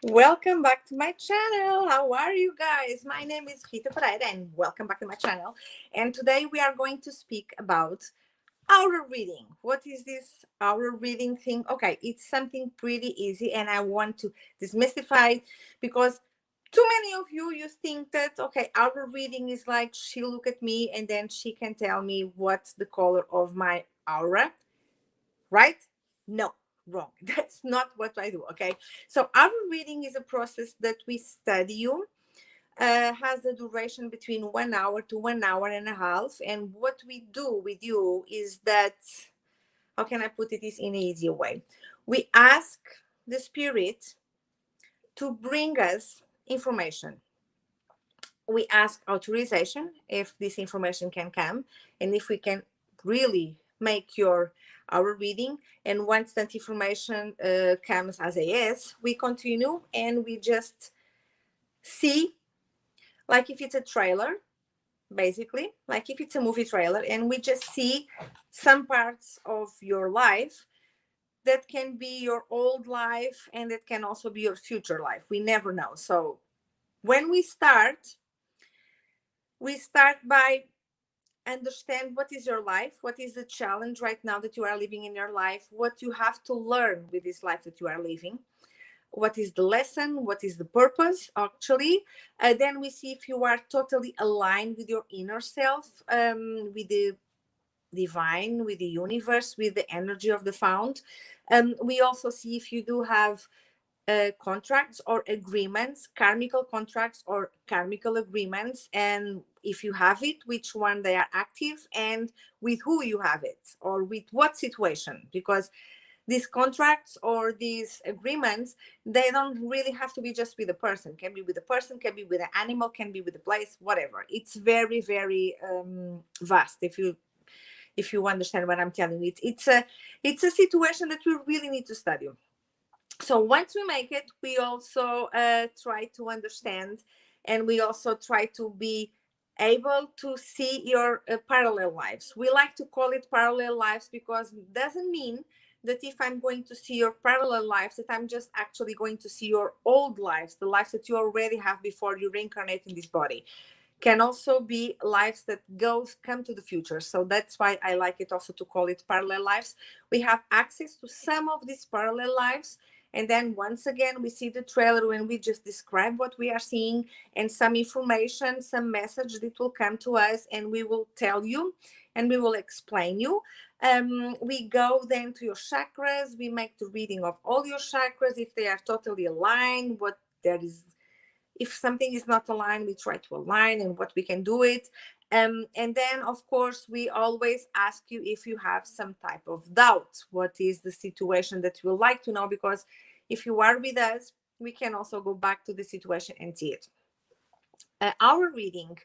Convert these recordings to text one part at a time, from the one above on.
Welcome back to my channel. How are you guys? My name is Rita Pereira and welcome back to my channel. And today we are going to speak about aura reading. What is this aura reading thing? Okay, it's something pretty easy and I want to demystify it because too many of you think that, okay, aura reading is like she look at me and then she can tell me what's the color of my aura, right? No, wrong. That's not what I do. Okay, so our reading is a process that we study you, has a duration between 1 hour to 1 hour and a half, and what we do with you is that, how can I put it this in an easier way? We ask the spirit to bring us information. We ask authorization if this information can come and if we can really make our reading. And once that information comes as a yes, we continue and we just see, like if it's a trailer, basically, like if it's a movie trailer, and we just see some parts of your life that can be your old life and it can also be your future life. We never know. So when we start by understand what is your life, what is the challenge right now that you are living in your life, what you have to learn with this life that you are living, what is the lesson, what is the purpose actually. Then we see if you are totally aligned with your inner self, with the divine, with the universe, with the energy of the found. We also see if you do have contracts or agreements, karmical contracts or karmical agreements, and if you have it, which one they are active and with who you have it or with what situation. Because these contracts or these agreements, they don't really have to be just with a person. Can be with a person, can be with an animal, can be with a place, whatever. It's very, very vast. If you understand what I'm telling you, it's a situation that we really need to study. So once we make it, we also try to understand, and we also try to be able to see your parallel lives. We like to call it parallel lives because it doesn't mean that if I'm going to see your parallel lives, that I'm just actually going to see your old lives, the lives that you already have before you reincarnate in this body. Can also be lives that come to the future. So that's why I like it also to call it parallel lives. We have access to some of these parallel lives, and then once again we see the trailer when we just describe what we are seeing and some information, some message that will come to us, and we will tell you and we will explain you. We go then to your chakras. We make the reading of all your chakras, if they are totally aligned, what there is. If something is not aligned, we try to align and what we can do it. And then, of course, we always ask you if you have some type of doubt. What is the situation that you would like to know? Because if you are with us, we can also go back to the situation and see it. Our reading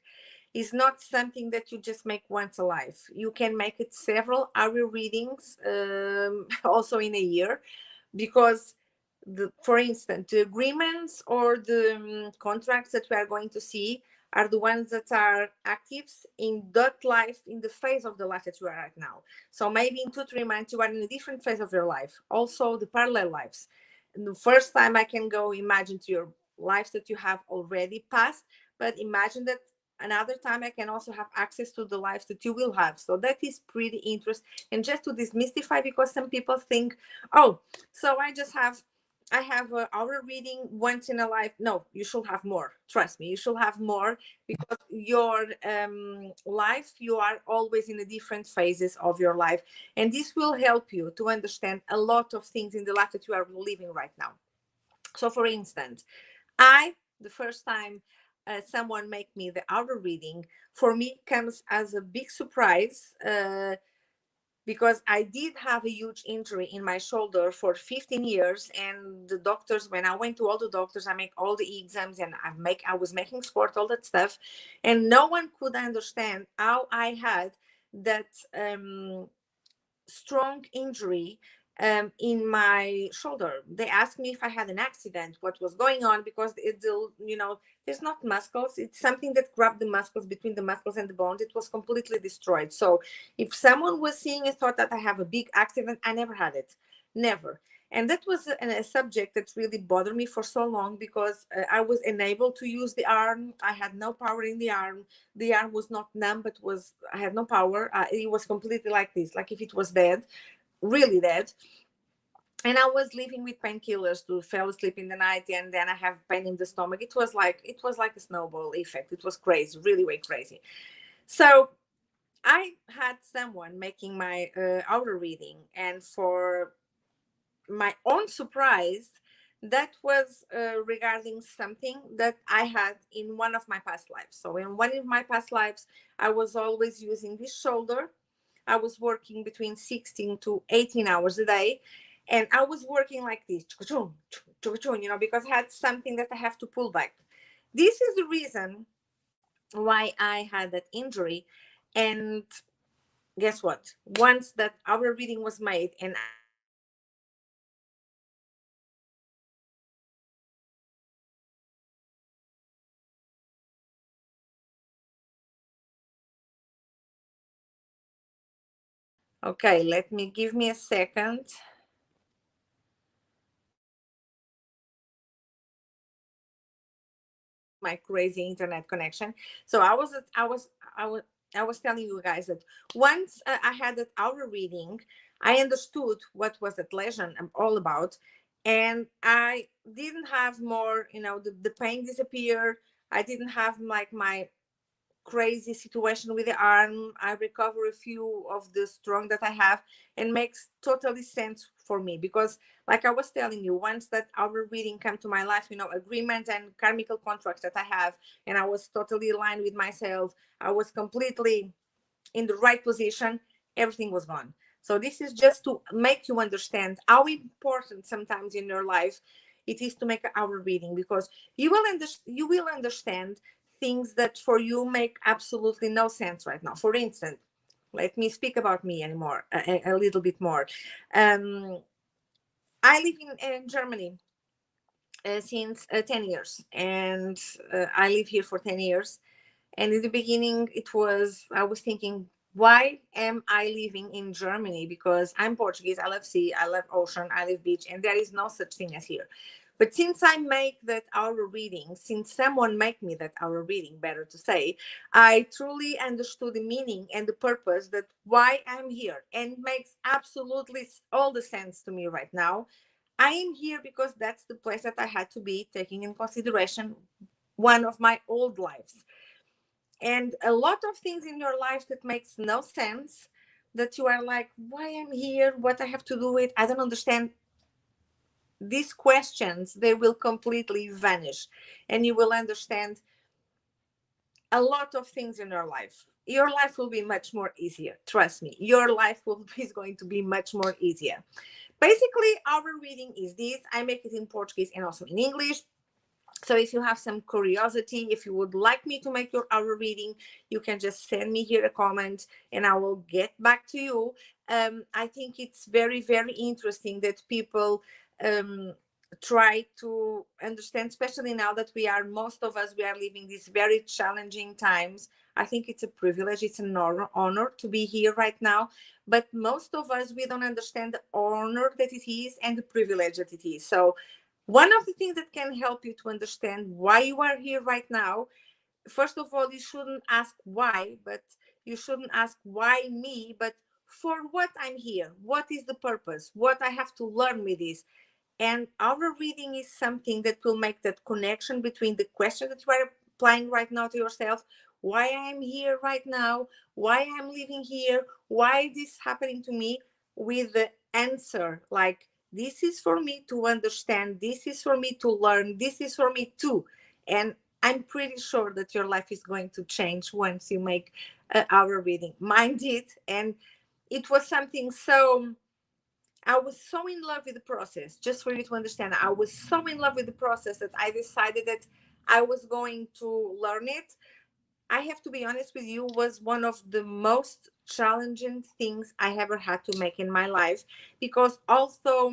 is not something that you just make once a life. You can make it several hour readings, also in a year, because for instance, the agreements or the contracts that we are going to see are the ones that are active in that life, in the phase of the life that you are right now. So maybe in 2-3 months you are in a different phase of your life. Also the parallel lives. And the first time I can go imagine to your lives that you have already passed, but imagine that another time I can also have access to the lives that you will have. So that is pretty interesting. And just to demystify, because some people think, oh, so I have our reading once in a life. No, you should have more. Trust me, you should have more, because your life, you are always in the different phases of your life. And this will help you to understand a lot of things in the life that you are living right now. So for instance, the first time someone make me the aura reading, for me comes as a big surprise, because I did have a huge injury in my shoulder for 15 years. And the doctors, when I went to all the doctors, I make all the exams and I was making sport, all that stuff. And no one could understand how I had that strong injury in my shoulder. They asked me if I had an accident, what was going on, because there's not muscles. It's something that grabbed the muscles, between the muscles and the bones. It was completely destroyed. So if someone was seeing it, thought that I have a big accident, I never had it. Never. And that was a subject that really bothered me for so long, because I was unable to use the arm. I had no power in the arm. The arm was not numb, but was I had no power. It was completely like this, like if it was dead, really dead. And I was living with painkillers to fall asleep in the night, and then I have pain in the stomach. It was like a snowball effect. It was crazy, really way crazy. So I had someone making my aura reading, and for my own surprise, that was regarding something that I had in one of my past lives. So in one of my past lives, I was always using this shoulder. I was working between 16 to 18 hours a day. And I was working like this, because I had something that I have to pull back. This is the reason why I had that injury. And guess what? Once that our reading was made and okay, give me a second. My crazy internet connection. So I was telling you guys that once I had that hour reading, I understood what was that lesion all about, and I didn't have more. The pain disappeared. I didn't have like my crazy situation with the arm. I recover a few of the strong that I have, and makes totally sense for me, because like I was telling you, once that our reading came to my life, agreement and karmical contracts that I have, and I was totally aligned with myself, I was completely in the right position, everything was gone. So this is just to make you understand how important sometimes in your life it is to make our reading, because you will understand things that for you make absolutely no sense right now. For instance, let me speak about me anymore a little bit more. um, I live in Germany since 10 years, and I live here for 10 years. And in the beginning, I was thinking, why am I living in Germany? Because I'm Portuguese, I love sea, I love ocean, I love beach, and there is no such thing as here. But since I make that hour reading, since someone make me that hour reading, better to say, I truly understood the meaning and the purpose that why I'm here. And it makes absolutely all the sense to me right now. I am here because that's the place that I had to be, taking in consideration one of my old lives, and a lot of things in your life that makes no sense, that you are like, why I'm here, what I have to do with, I don't understand. These questions, they will completely vanish, and you will understand a lot of things in your life. Your life will be much more easier, trust me. Your life is going to be much more easier. Basically, our reading is this. I make it in Portuguese and also in English. So if you have some curiosity, if you would like me to make your hour reading, you can just send me here a comment and I will get back to you. I think it's very, very interesting that people um, try to understand, especially now that most of us, we are living these very challenging times. I think it's a privilege, it's an honor to be here right now. But most of us, we don't understand the honor that it is and the privilege that it is. So one of the things that can help you to understand why you are here right now, first of all, you shouldn't ask why, but you shouldn't ask why me, but for what I'm here. What is the purpose? What I have to learn with this? And our reading is something that will make that connection between the question that you are applying right now to yourself, why I'm here right now, why I'm living here, why this happening to me, with the answer like, this is for me to understand, this is for me to learn, this is for me too. And I'm pretty sure that your life is going to change once you make our reading. Mine did, and it was something so, I was so in love with the process. Just for you to understand, I was so in love with the process that I decided that I was going to learn it. I have to be honest with you, was one of the most challenging things I ever had to make in my life, because although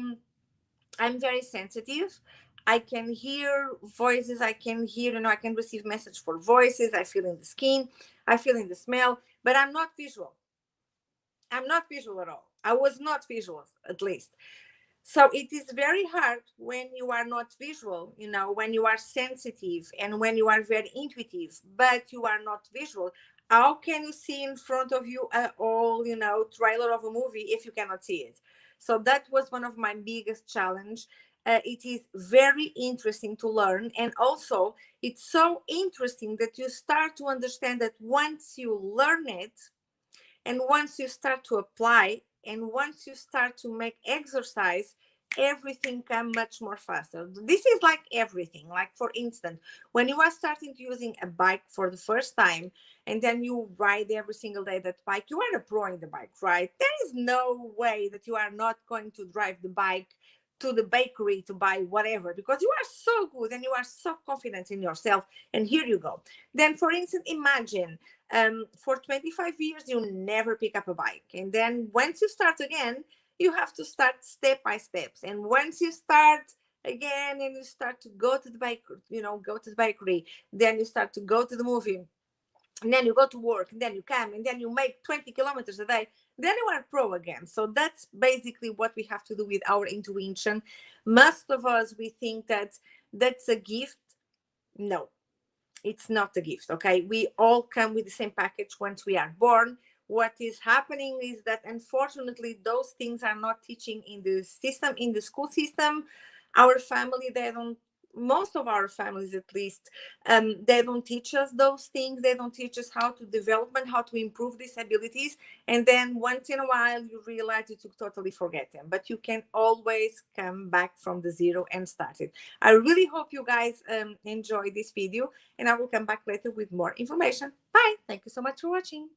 I'm very sensitive, I can hear voices, I can hear, I can receive message for voices, I feel in the skin, I feel in the smell, but I'm not visual. I'm not visual at all. I was not visual, at least. So it is very hard when you are not visual, when you are sensitive and when you are very intuitive, but you are not visual. How can you see in front of you a whole, trailer of a movie if you cannot see it? So that was one of my biggest challenge. It is very interesting to learn, and also it's so interesting that you start to understand that once you learn it, and once you start to apply, and once you start to make exercise, everything come much more faster. This is like everything. Like, for instance, when you are starting to using a bike for the first time, and then you ride every single day that bike, you are a pro in the bike, right? There is no way that you are not going to drive the bike to the bakery to buy whatever, because you are so good and you are so confident in yourself. And here you go. Then, for instance, imagine for 25 years you never pick up a bike, and then once you start again, you have to start step by steps. And once you start again and you start to go to the bike, go to the bakery, then you start to go to the movie, and then you go to work, and then you come, and then you make 20 kilometers a day, then you are pro again. So that's basically what we have to do with our intuition. Most of us, we think that that's a gift. No, it's not a gift. Okay, we all come with the same package once we are born. What is happening is that unfortunately those things are not teaching in the system, in the school system. Our family, they don't, most of our families at least, they don't teach us those things. They don't teach us how to develop and how to improve these abilities. And then once in a while you realize you to totally forget them, but you can always come back from the zero and start it. I really hope you guys enjoy this video, and I will come back later with more information. Bye. Thank you so much for watching.